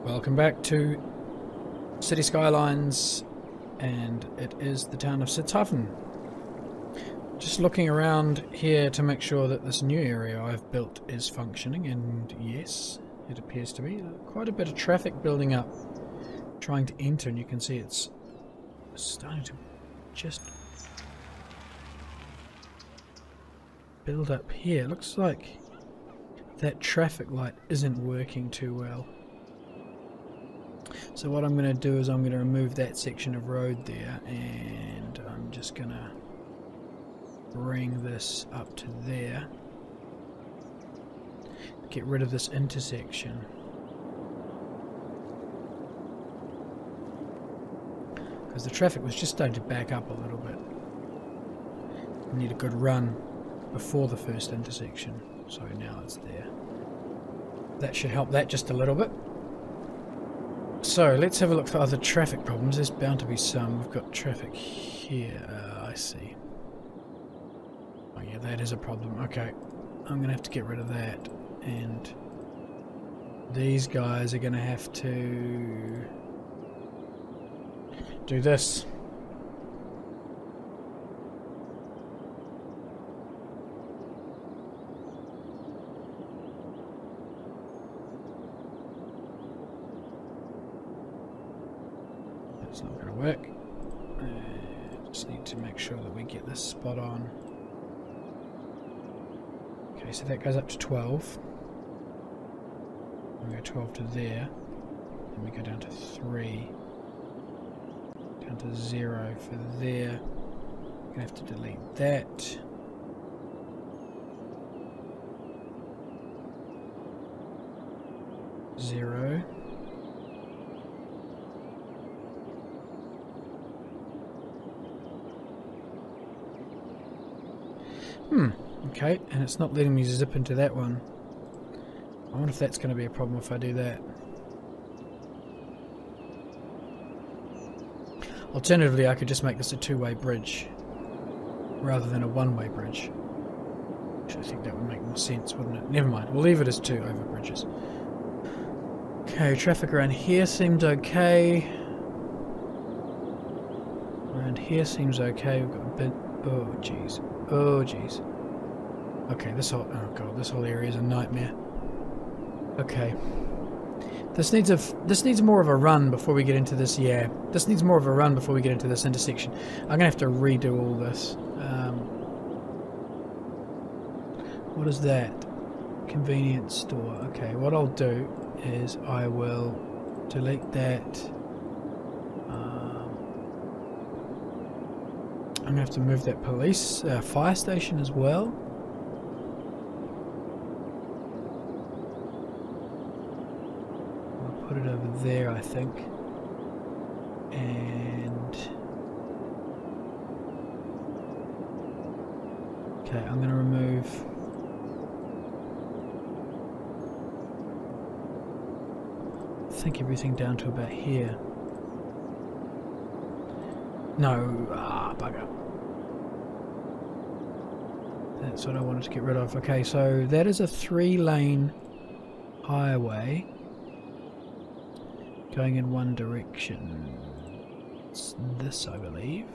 Welcome back to City Skylines, and it is the town of Sitzhafen. Just looking around here to make sure that this new area I've built is functioning, and yes, it appears to be. Quite a bit of traffic building up, trying to enter, and you can see it's starting to just build up here. Looks like that traffic light isn't working too well. So what I'm going to do is I'm going to remove that section of road there, and I'm just going to bring this up to there. Get rid of this intersection. Because the traffic was just starting to back up a little bit. I need a good run before the first intersection. So now it's there. That should help that just a little bit. So let's have a look for other traffic problems. There's bound to be some. We've got traffic here. I see. Oh yeah, that is a problem. Okay, I'm going to have to get rid of that. And these guys are going to have to do this. It's not going to work. Just need to make sure that we get this spot on. Okay, so that goes up to 12. We go 12 to there. Then we go down to 3. Down to 0 for there. I'm going to have to delete that. Zero. Okay, and it's not letting me zip into that one. I wonder if that's going to be a problem if I do that. Alternatively, I could just make this a two-way bridge rather than a one-way bridge. Which I think that would make more sense, wouldn't it? Never mind, we'll leave it as two over bridges. Okay, traffic around here seemed okay. Around here seems okay. We've got a bit... Oh, jeez. Oh, jeez. Okay, this whole... Oh, God, this whole area is a nightmare. Okay. This needs more of a run before we get into this, yeah. This needs more of a run before we get into this intersection. I'm going to have to redo all this. What is that? Convenience store. Okay, what I'll do is I will delete that. I'm going to have to move that police fire station as well. I'll put it over there, I think. And okay, I'm going to remove I think everything down to about here. No, bugger. That's what I wanted to get rid of. Okay, so that is a 3-lane highway going in one direction. It's this, I believe.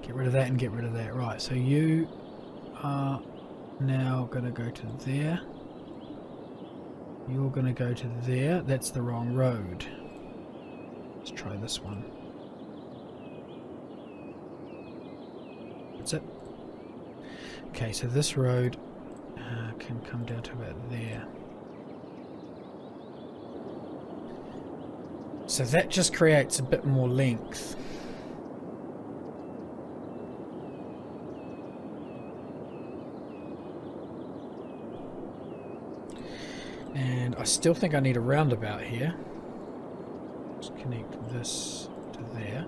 Get rid of that and get rid of that. Right, so you are now going to go to there. You're going to go to there. That's the wrong road. Let's try this one. That's it. Okay, so this road can come down to about there. So that just creates a bit more length. And I still think I need a roundabout here. Just connect this to there.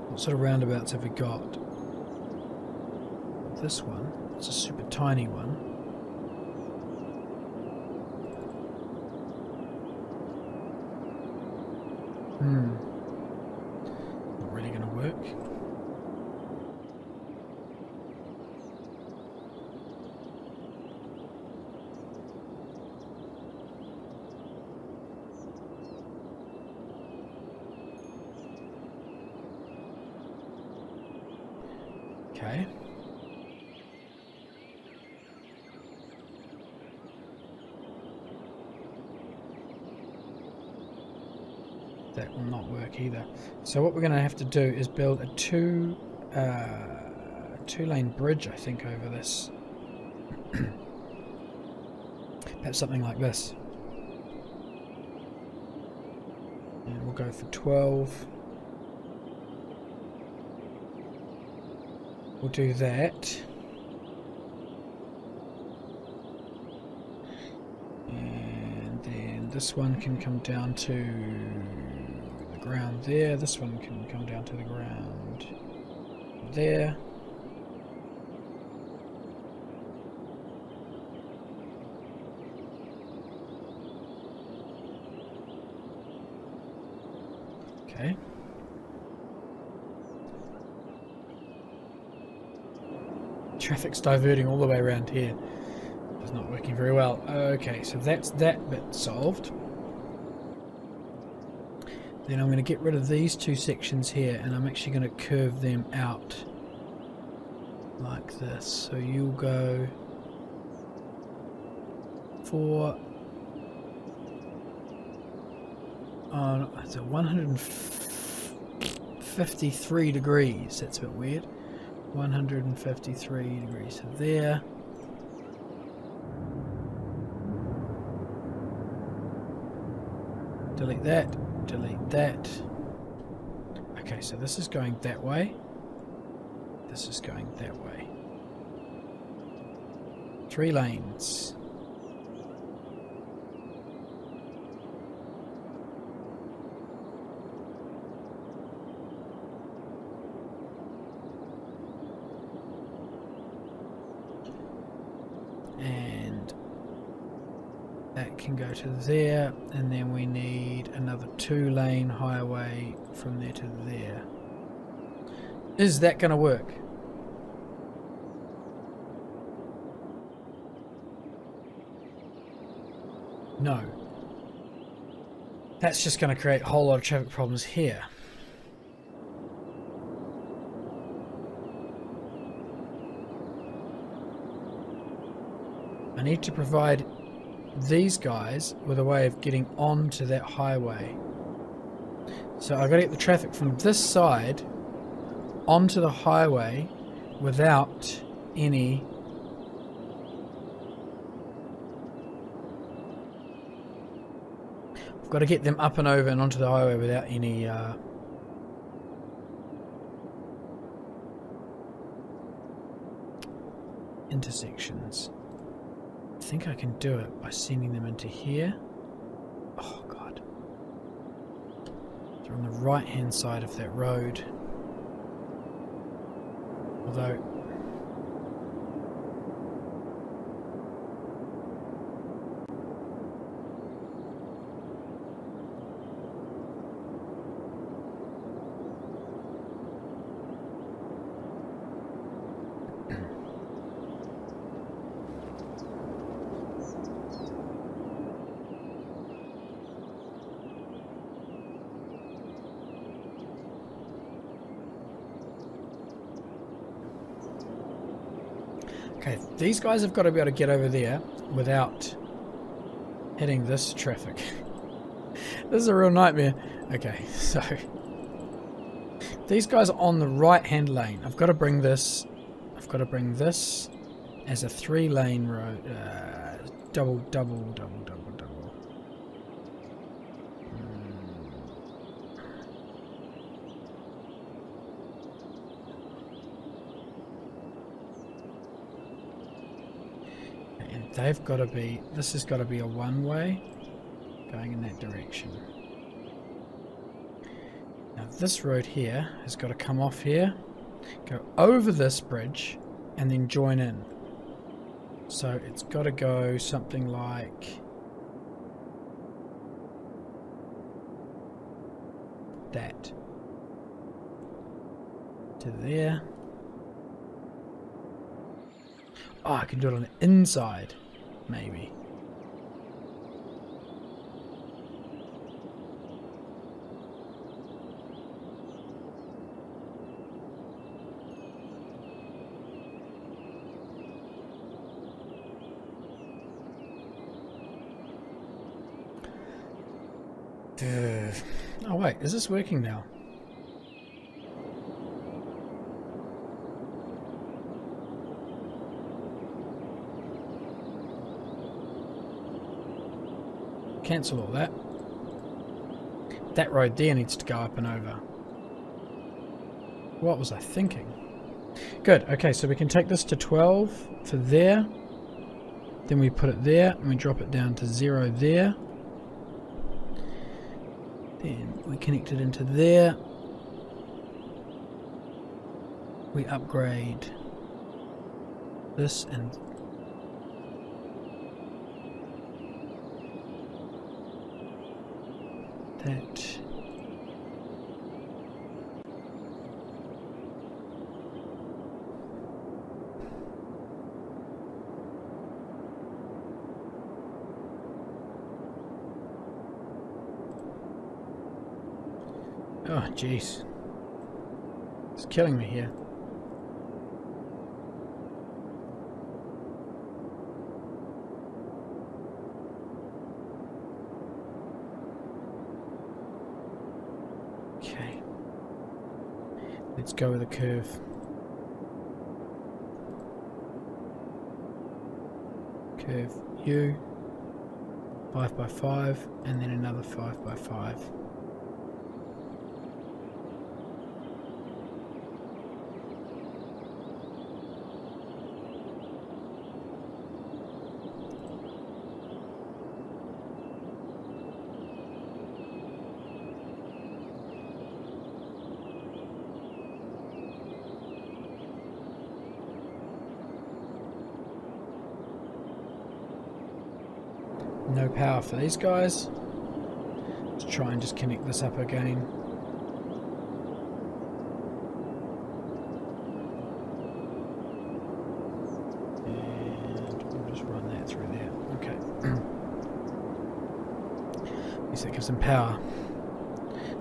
What sort of roundabouts have we got? This one. It's a super tiny one. Not really going to work. Okay. That will not work either. So what we're going to have to do is build a two-lane bridge, I think, over this. Perhaps something like this. And we'll go for 12. We'll do that. And then this one can come down to the ground there. This one can come down to the ground there. Okay. Traffic's diverting all the way around here. It's not working very well. Okay, so that's that bit solved. Then I'm going to get rid of these two sections here, and I'm actually going to curve them out like this. So you'll go for it's a 153 degrees. That's a bit weird. 153 degrees. So there. Delete that. Delete that. Okay, so this is going that way. This is going that way. 3 lanes. And that can go to there, and then we need another 2-lane highway from there to there. Is that going to work? No. That's just going to create a whole lot of traffic problems here. I need to provide these guys with a way of getting onto that highway. So I've got to get the traffic from this side onto the highway without any I've got to get them up and over and onto the highway without any intersections. I think I can do it by sending them into here. Oh god. They're on the right hand side of that road. Although okay, these guys have got to be able to get over there without hitting this traffic. This is a real nightmare. Okay, so these guys are on the right hand lane. I've got to bring this as a 3-lane road. Double. They've got to be, this has got to be a one-way going in that direction. Now this road here has got to come off here, go over this bridge, and then join in. So it's got to go something like that to there. Oh, I can do it on the inside. Maybe. curve. Oh wait, is this working now? Cancel all that. That road there needs to go up and over. What was I thinking? Good, okay, so we can take this to 12 for there. Then we put it there, and we drop it down to 0 there. Then we connect it into there. We upgrade this and that. Oh, jeez. It's killing me here. Okay. Let's go with a curve. Curve U. 5x5 and then another 5x5. No power for these guys. Let's try and just connect this up again. And we'll just run that through there. Okay. At least that gives them power.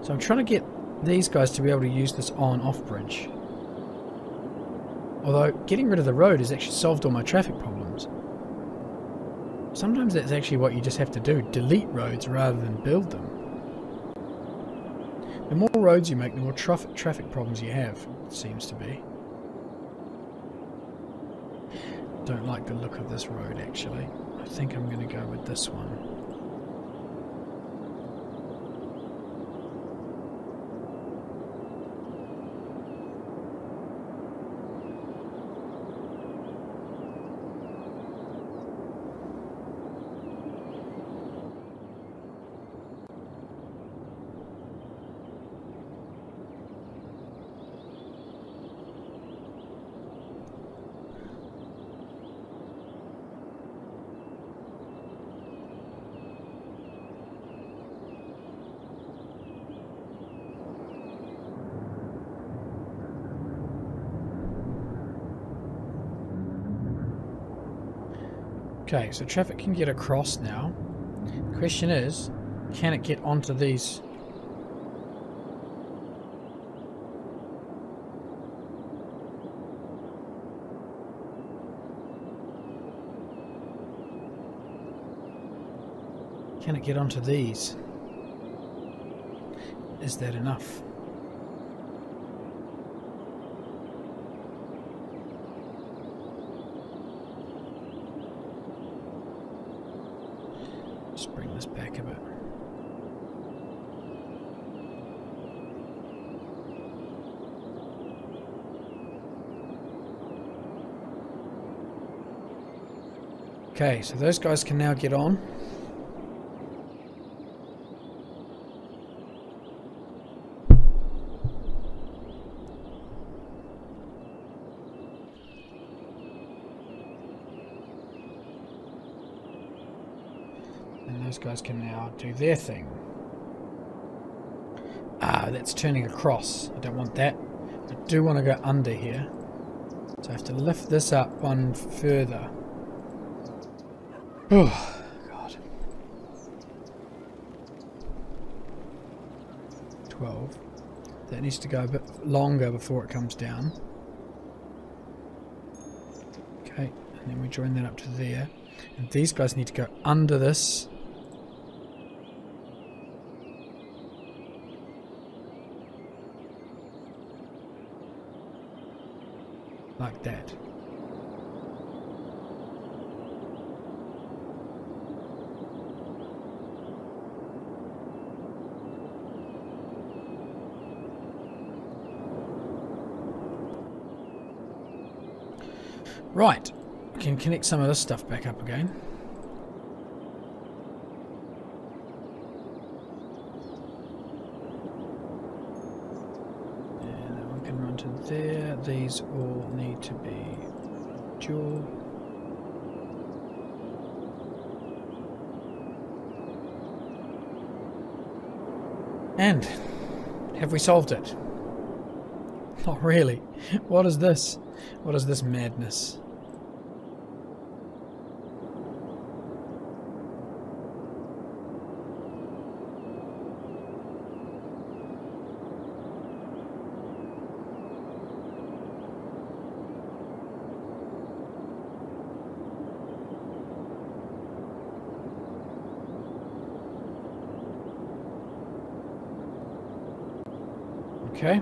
So I'm trying to get these guys to be able to use this on-off bridge. Although getting rid of the road has actually solved all my traffic problems. Sometimes that's actually what you just have to do. Delete roads rather than build them. The more roads you make, the more traffic problems you have, it seems to be. Don't like the look of this road, actually. I think I'm going to go with this one. Okay, so traffic can get across now. The question is, can it get onto these? Can it get onto these? Is that enough? Just bring this back a bit. Okay, so those guys can now get on. Those guys can now do their thing. Ah, that's turning across. I don't want that. I do want to go under here. So I have to lift this up one further. Oh, God. 12. That needs to go a bit longer before it comes down. Okay, and then we join that up to there. And these guys need to go under this. like that. Right, I can connect some of this stuff back up again. And that one can run to there. These all need to be dual. And have we solved it? Not really. What is this? What is this madness? Okay.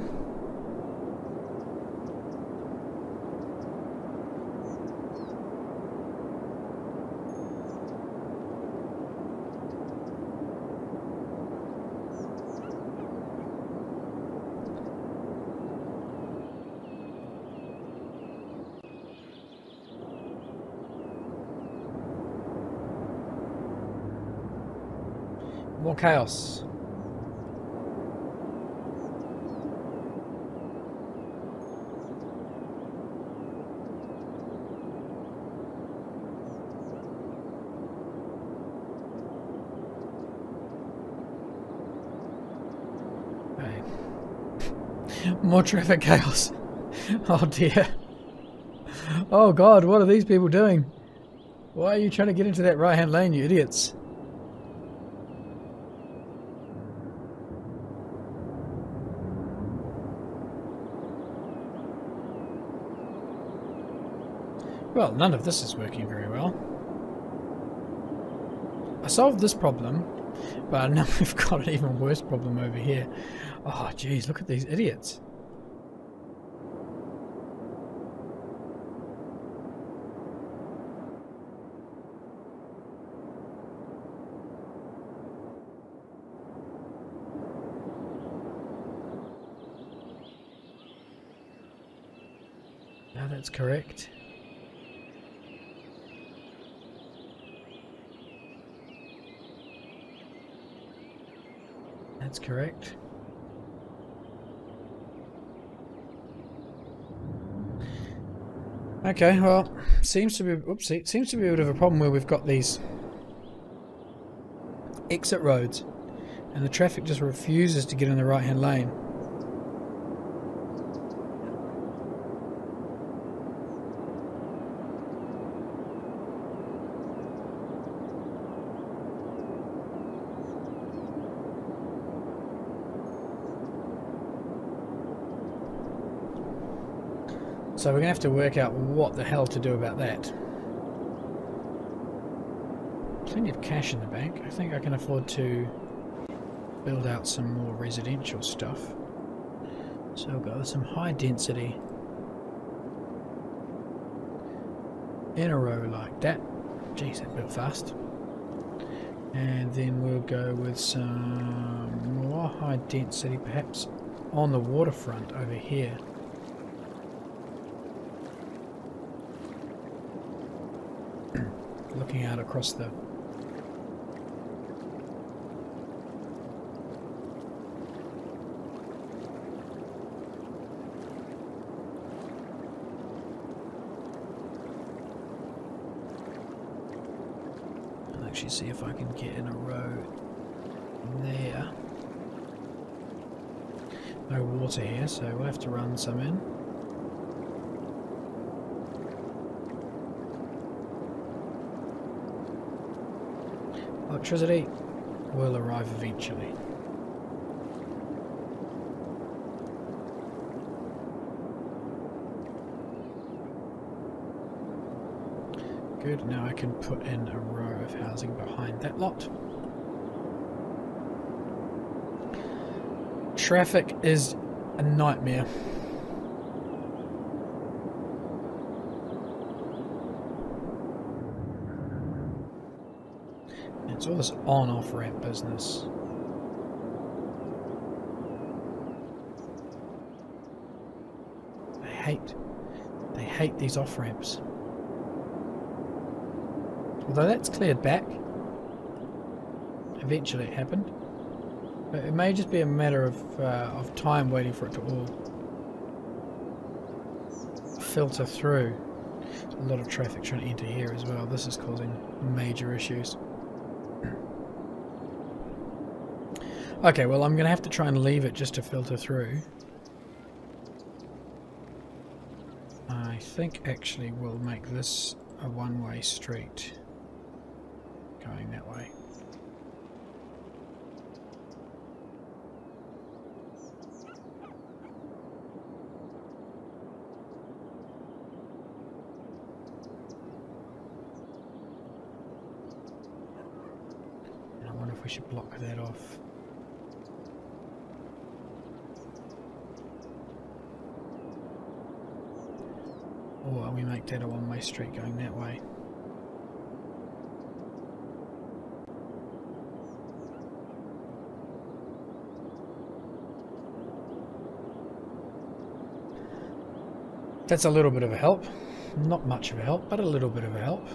More chaos. More traffic chaos. Oh dear. Oh god, what are these people doing? Why are you trying to get into that right hand lane, you idiots? Well, none of this is working very well. I solved this problem, but now we've got an even worse problem over here. Oh jeez, look at these idiots. Now that's correct. That's correct. Okay, well, seems to be oopsie, it seems to be a bit of a problem where we've got these exit roads and the traffic just refuses to get in the right hand lane. So we're going to have to work out what the hell to do about that. Plenty of cash in the bank. I think I can afford to build out some more residential stuff. So we'll go with some high density in a row like that. Geez, that's a bit fast. And then we'll go with some more high density perhaps on the waterfront over here. Looking out across the I'll actually see if I can get in a row there. No water here, so we'll have to run some in. Electricity will arrive eventually. Good, now I can put in a row of housing behind that lot. Traffic is a nightmare. It's all this on-off ramp business. They hate these off ramps. Although that's cleared back. Eventually it happened. But it may just be a matter of time waiting for it to all filter through. There's a lot of traffic trying to enter here as well. This is causing major issues. Okay, well, I'm going to have to try and leave it just to filter through. I think actually we'll make this a one-way street going that way. And I wonder if we should block that off. Or we make that a one-way street going that way. That's a little bit of a help. Not much of a help, but a little bit of a help.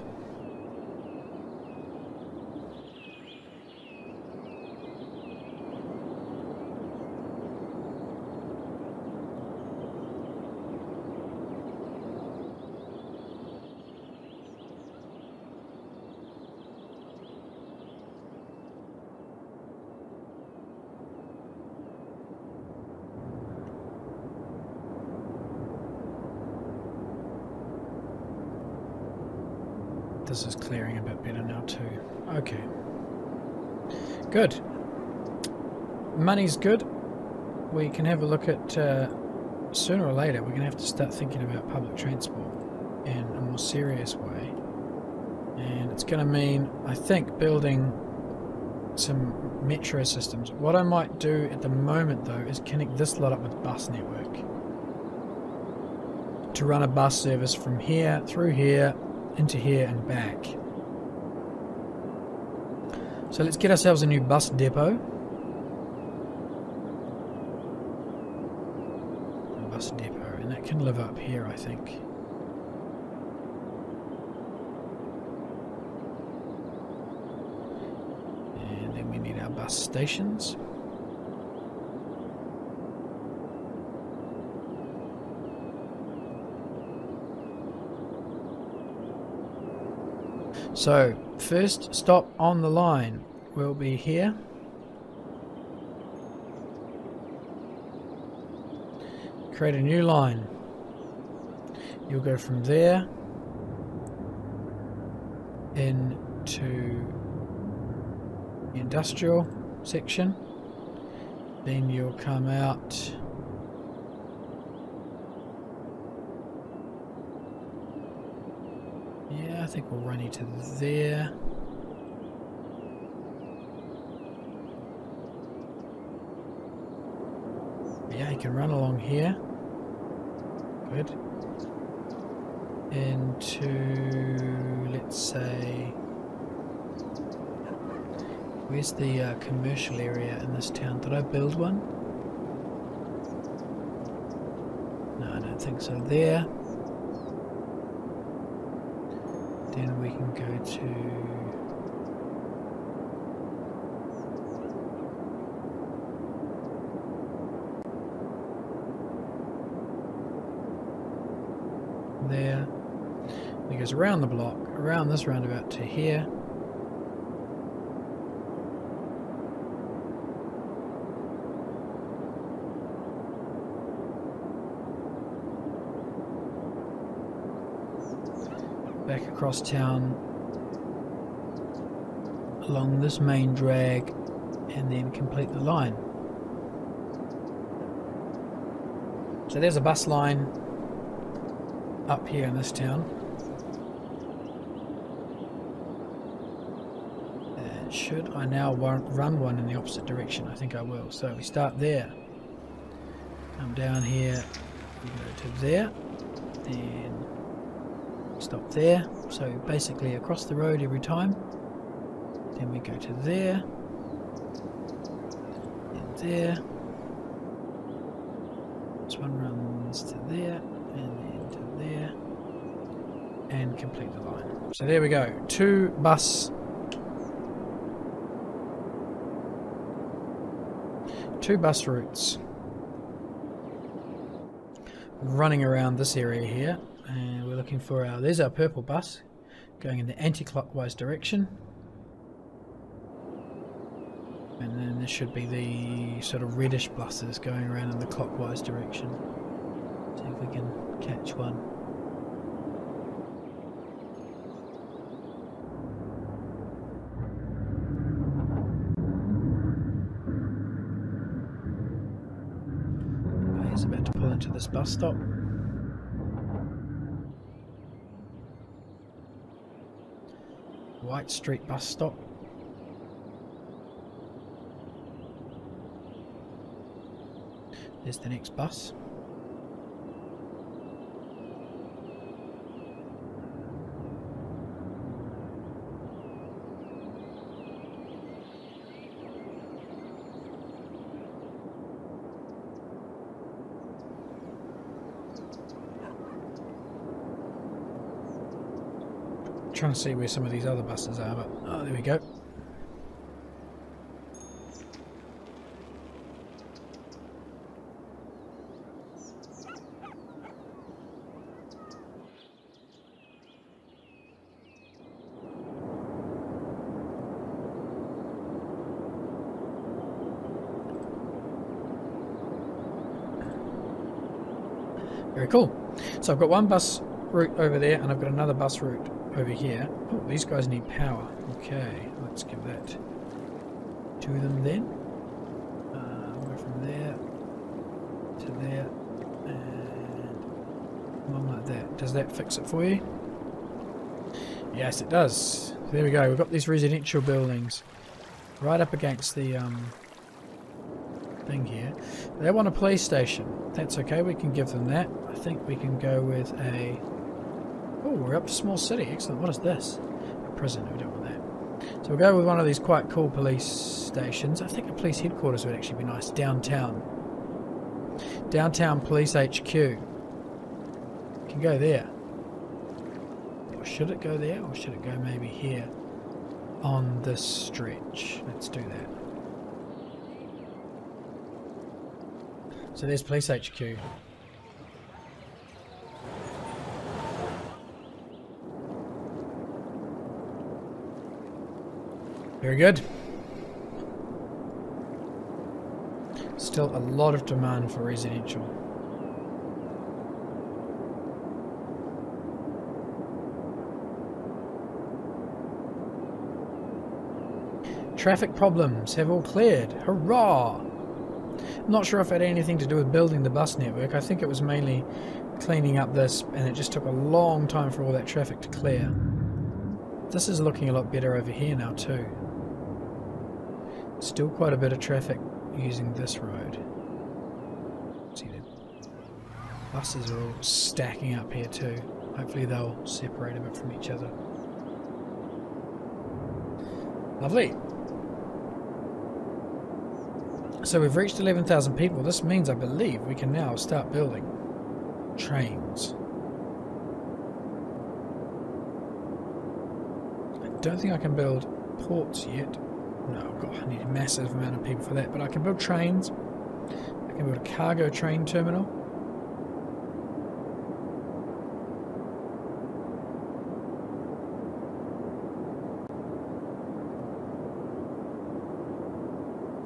This is clearing a bit better now too. Okay. Good. Money's good. We can have a look at, sooner or later, we're going to have to start thinking about public transport in a more serious way. And it's going to mean, I think, building some metro systems. What I might do at the moment, though, is connect this lot up with bus network. To run a bus service from here, through here, into here and back. So let's get ourselves a new bus depot. A bus depot, and that can live up here, I think. And then we need our bus stations. So, first stop on the line will be here. Create a new line. You'll go from there into the industrial section. Then you'll come out I think we'll run you to there. Yeah, you can run along here. Good. Into, let's say, where's the commercial area in this town? Did I build one? No, I don't think so. There. Then we can go to there. It goes around the block, around this roundabout to here. Back across town along this main drag and then complete the line. So there's a bus line up here in this town. And should I now run one in the opposite direction? I think I will. So we start there. Come down here, we go to there, then stop there. So basically across the road every time. Then we go to there. And there. This one runs to there. And then to there. And complete the line. So there we go. 2 bus routes running around this area here, and we're looking for our, there's our purple bus going in the anti-clockwise direction, and then there should be the sort of reddish buses going around in the clockwise direction. See if we can catch one. He's about to pull into this bus stop. White Street bus stop. There's the next bus. Trying to see where some of these other buses are, but oh, there we go. Very cool. So I've got one bus route over there, and I've got another bus route over here. Oh, these guys need power. Okay, let's give that to them then. Go from there to there, and one like that. Does that fix it for you? Yes, it does. There we go. We've got these residential buildings right up against the thing here. They want a police station. That's okay. We can give them that. I think we can go with a... Oh, we're up to small city. Excellent. What is this? A prison. No, we don't want that. So we'll go with one of these quite cool police stations. I think a police headquarters would actually be nice. Downtown. Downtown Police HQ. We can go there. Or should it go there? Or should it go maybe here? On this stretch. Let's do that. So there's Police HQ. Very good. Still a lot of demand for residential. Traffic problems have all cleared. Hurrah! I'm not sure if it had anything to do with building the bus network. I think it was mainly cleaning up this, and it just took a long time for all that traffic to clear. This is looking a lot better over here now too. Still quite a bit of traffic using this road. See, the buses are all stacking up here too. Hopefully they'll separate a bit from each other. Lovely. So we've reached 11,000 people. This means, I believe, we can now start building trains. I don't think I can build ports yet. No, God, I need a massive amount of people for that. But I can build trains. I can build a cargo train terminal.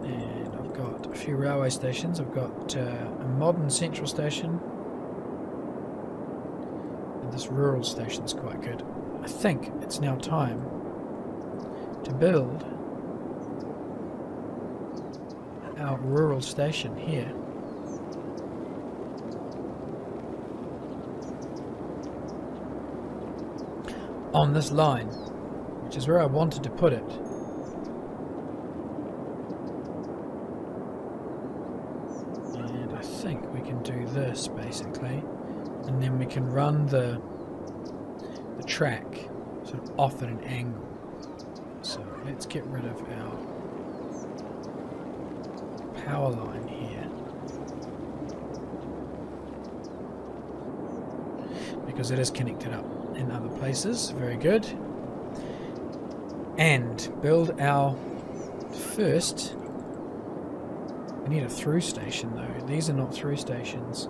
And I've got a few railway stations. I've got a modern central station. And this rural station is quite good. I think it's now time to build our rural station here. On this line, which is where I wanted to put it. And I think we can do this basically, and then we can run the track sort of off at an angle. So let's get rid of our power line here, because it is connected up in other places. Very good. And build our first. We need a through station though. These are not through stations.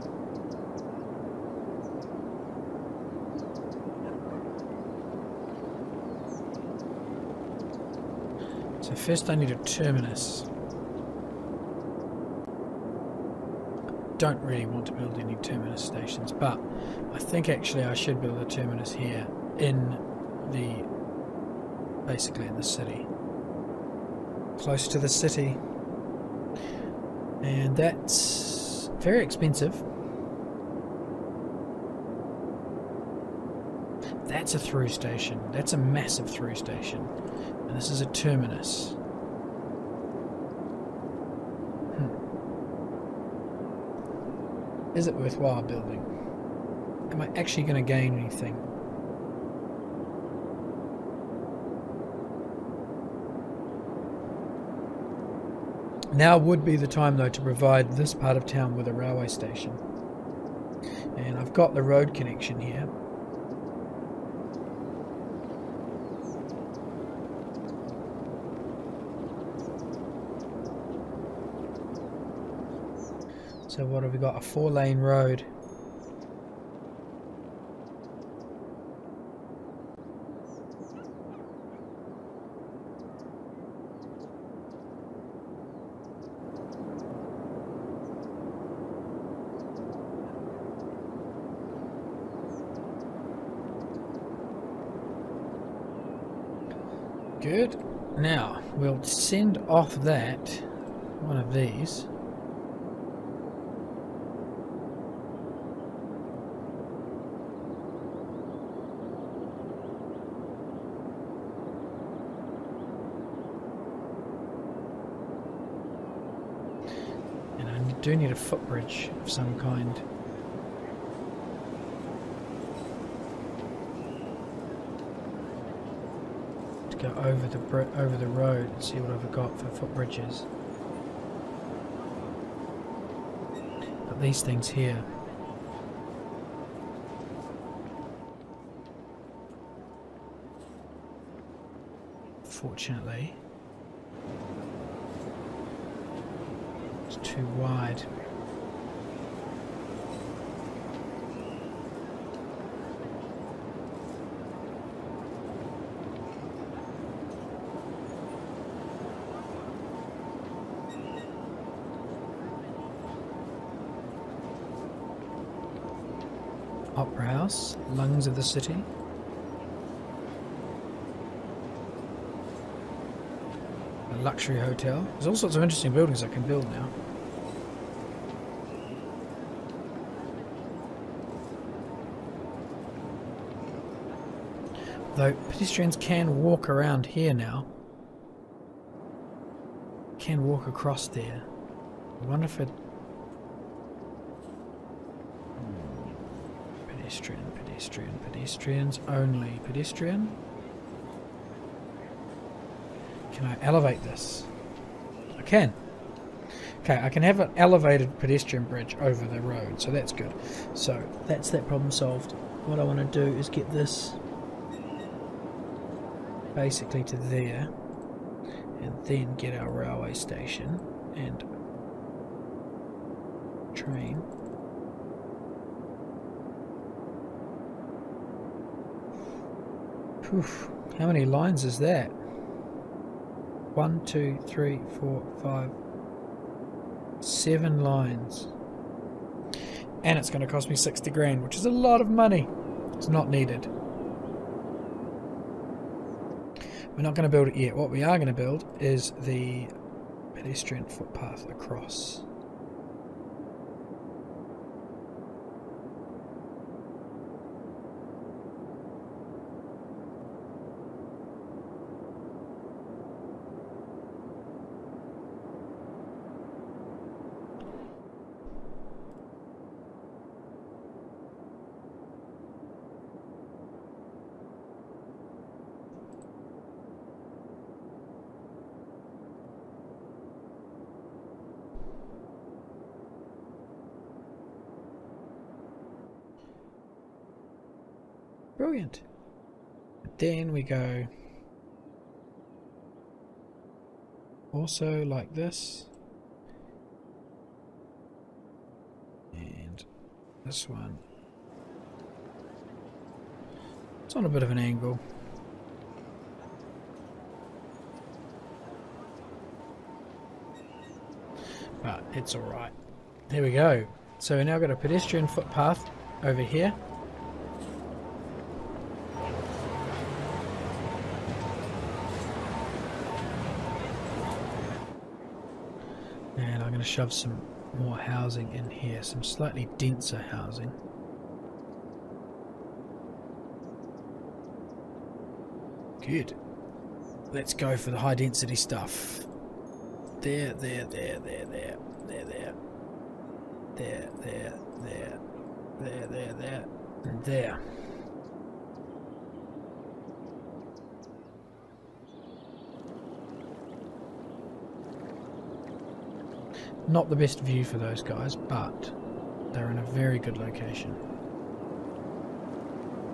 So first I need a terminus. Don't really want to build any terminus stations, but I think actually I should build a terminus here in the, basically in the city, close to the city, and that's very expensive. That's a through station. That's a massive through station, and this is a terminus. Is it worthwhile building? Am I actually going to gain anything? Now would be the time though to provide this part of town with a railway station. And I've got the road connection here. So what have we got? A 4-lane road. Good. Now we'll send off that, one of these. Do need a footbridge of some kind. To go over the road and see what I've got for footbridges. But these things here. Fortunately, too wide. Opera House, lungs of the city. A luxury hotel. There's all sorts of interesting buildings I can build now. Though pedestrians can walk around here now. Can walk across there. I wonder if it... Pedestrian, pedestrian, pedestrians only. Pedestrian? Can I elevate this? I can. Okay, I can have an elevated pedestrian bridge over the road, so that's good. So that's that problem solved. What I want to do is get this basically to there, and then get our railway station and train. Oof, how many lines is that? 1, 2, 3, 4, 5, 7 lines. And it's going to cost me 60 grand, which is a lot of money. It's not needed. We're not going to build it yet. What we are going to build is the pedestrian footpath across. Brilliant. Then we go also like this, and this one. It's on a bit of an angle. But it's alright. There we go. So we now got a pedestrian footpath over here. And I'm going to shove some more housing in here, some slightly denser housing. Good. Let's go for the high density stuff. There, there, there, there, there, there, there, there, there, there, there, there, there, and there. Not the best view for those guys, but they're in a very good location.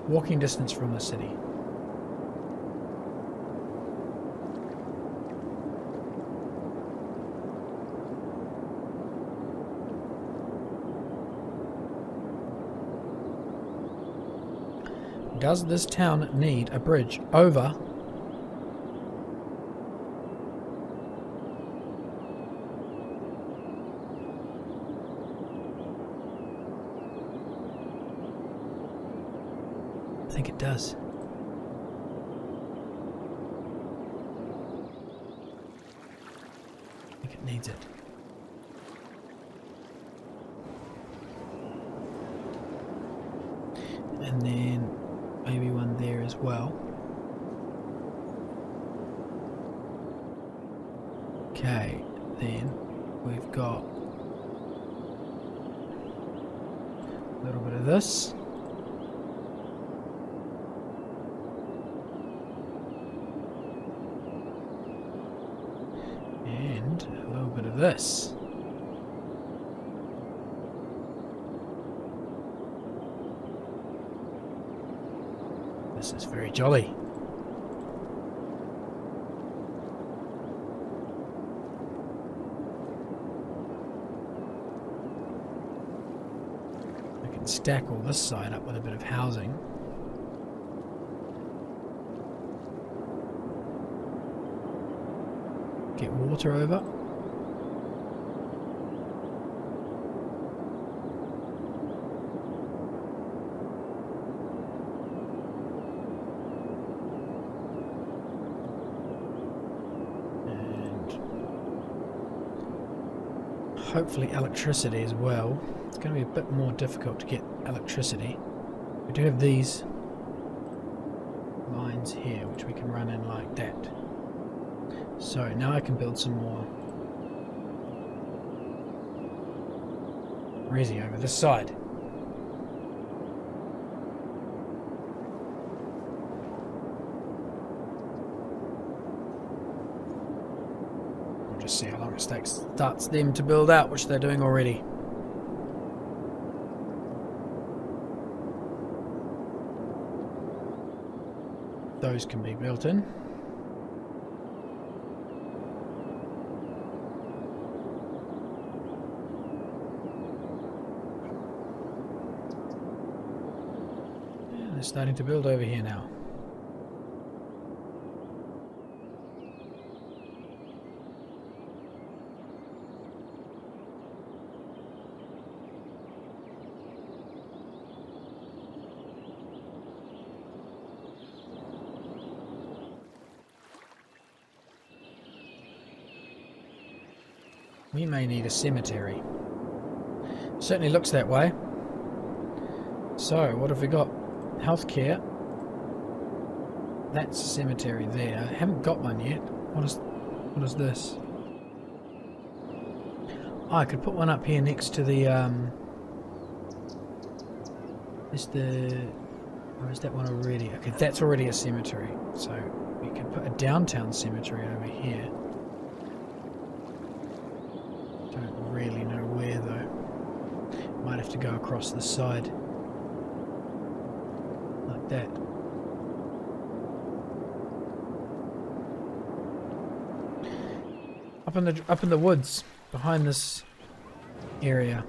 Walking distance from the city. Does this town need a bridge over? I think it does. I think it needs it. And then maybe one there as well. Okay, then we've got a little bit of this. And a little bit of this. This is very jolly. I can stack all this side up with a bit of housing. Get water over. Hopefully electricity as well. It's going to be a bit more difficult to get electricity. We do have these lines here which we can run in like that. So now I can build some more resi over this side. See how long it starts them to build out, which they're doing already. Those can be built in. Yeah, they're starting to build over here now. We may need a cemetery. Certainly looks that way. So, what have we got? Healthcare. That's a cemetery there. I haven't got one yet. What is this? Oh, I could put one up here next to the is that one already? Okay, that's already a cemetery. So we could put a downtown cemetery over here. Don't really know where though. Might have to go across the side. Like that. Up in the woods behind this area.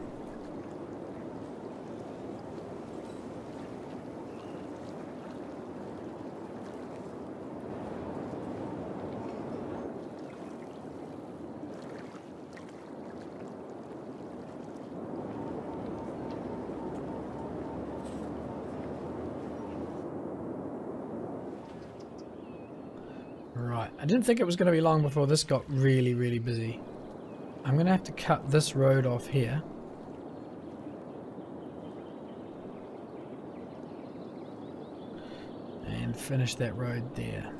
Right, I didn't think it was going to be long before this got really, really busy. I'm going to have to cut this road off here. And finish that road there.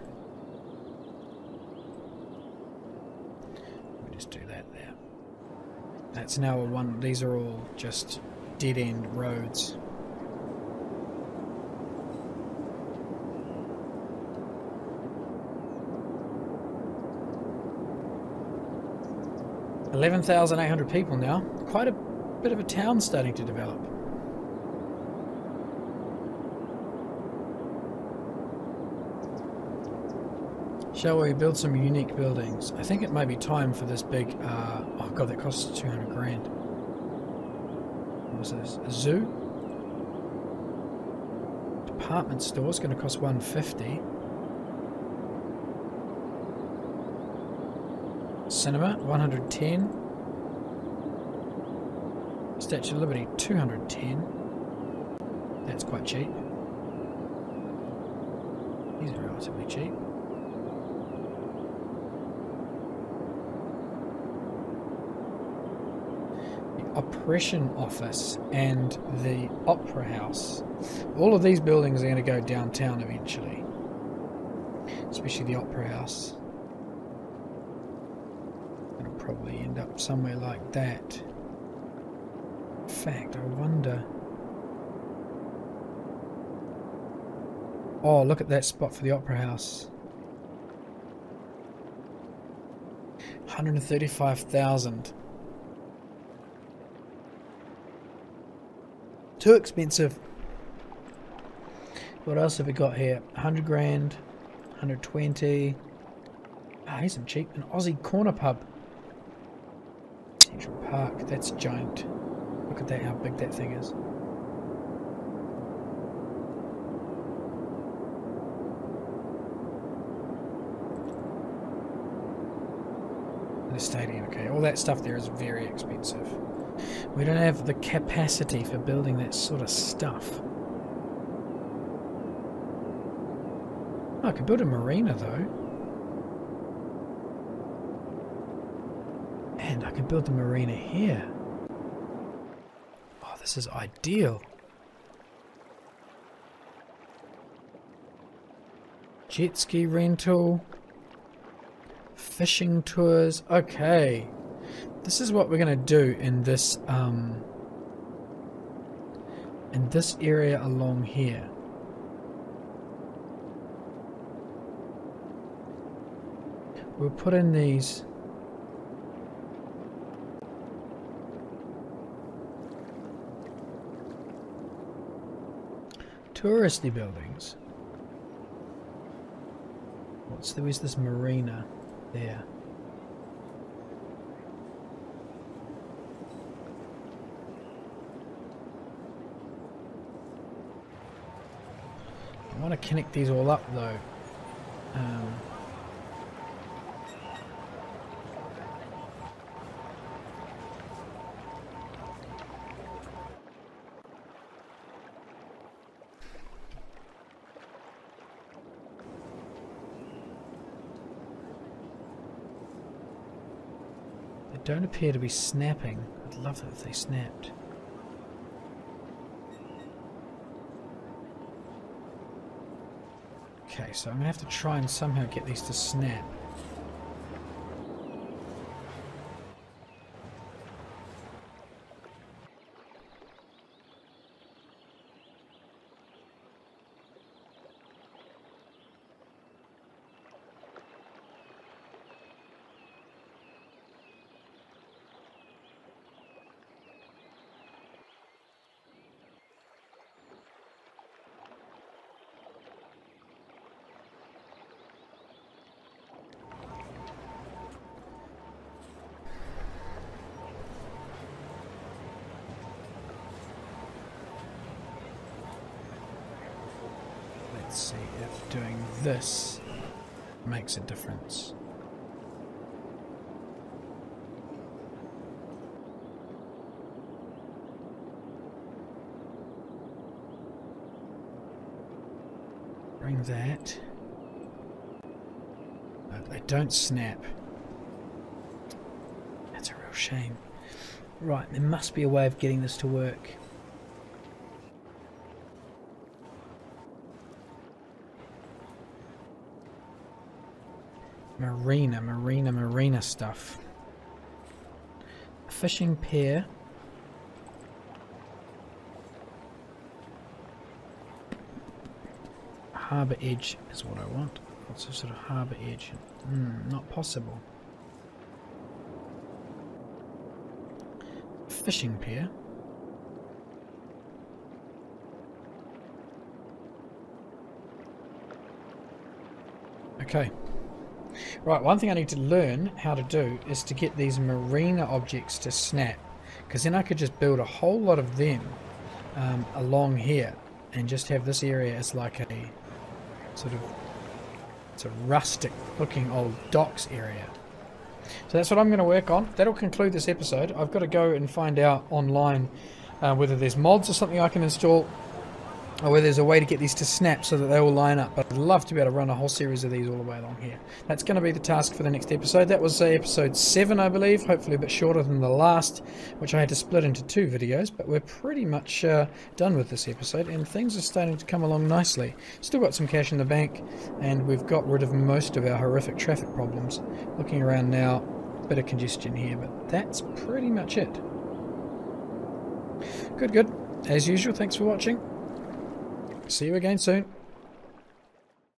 We'll just do that there. That's now a one. These are all just dead-end roads. $11,800 people now. Quite a bit of a town starting to develop. Shall we build some unique buildings? I think it might be time for this big, oh god, that costs 200 grand. What was this? A zoo? Department store is going to cost 150. Cinema, 110. Statue of Liberty, 210. That's quite cheap. These are relatively cheap. The Oppression Office and the Opera House. All of these buildings are going to go downtown eventually. Especially the Opera House. Probably end up somewhere like that. In fact, I wonder. Oh, look at that spot for the Opera House. 135,000. Too expensive. What else have we got here? 100 grand, 120. Ah, here's some cheap. An Aussie corner pub. Central Park, that's giant. Look at that, how big that thing is. And the stadium, okay, all that stuff there is very expensive. We don't have the capacity for building that sort of stuff. Oh, I could build a marina though. And I can build the marina here. Oh, this is ideal. Jet ski rental. Fishing tours. Okay. This is what we're going to do in this area along here. We'll put in these touristy buildings. Where's this marina there? I want to connect these all up though. Don't appear to be snapping. I'd love it if they snapped. Okay, so I'm going to have to try and somehow get these to snap. Let's see if doing this makes a difference. Bring that. No, they don't snap. That's a real shame. Right, there must be a way of getting this to work. Marina stuff. A fishing pier. Harbour edge is what I want. What's a sort of harbour edge? Not possible. Fishing pier. Okay. Right, one thing I need to learn how to do is to get these marina objects to snap, because then I could just build a whole lot of them along here and just have this area as like a sort of, it's a rustic looking old docks area. So that's what I'm going to work on. That'll conclude this episode. I've got to go and find out online whether there's mods or something I can install, or whether there's a way to get these to snap so that they all line up. But I'd love to be able to run a whole series of these all the way along here. That's going to be the task for the next episode. That was episode 7, I believe. Hopefully a bit shorter than the last, which I had to split into 2 videos. But we're pretty much done with this episode, and things are starting to come along nicely. Still got some cash in the bank, and we've got rid of most of our horrific traffic problems. Looking around now, a bit of congestion here, but that's pretty much it. Good. As usual, thanks for watching. See you again soon.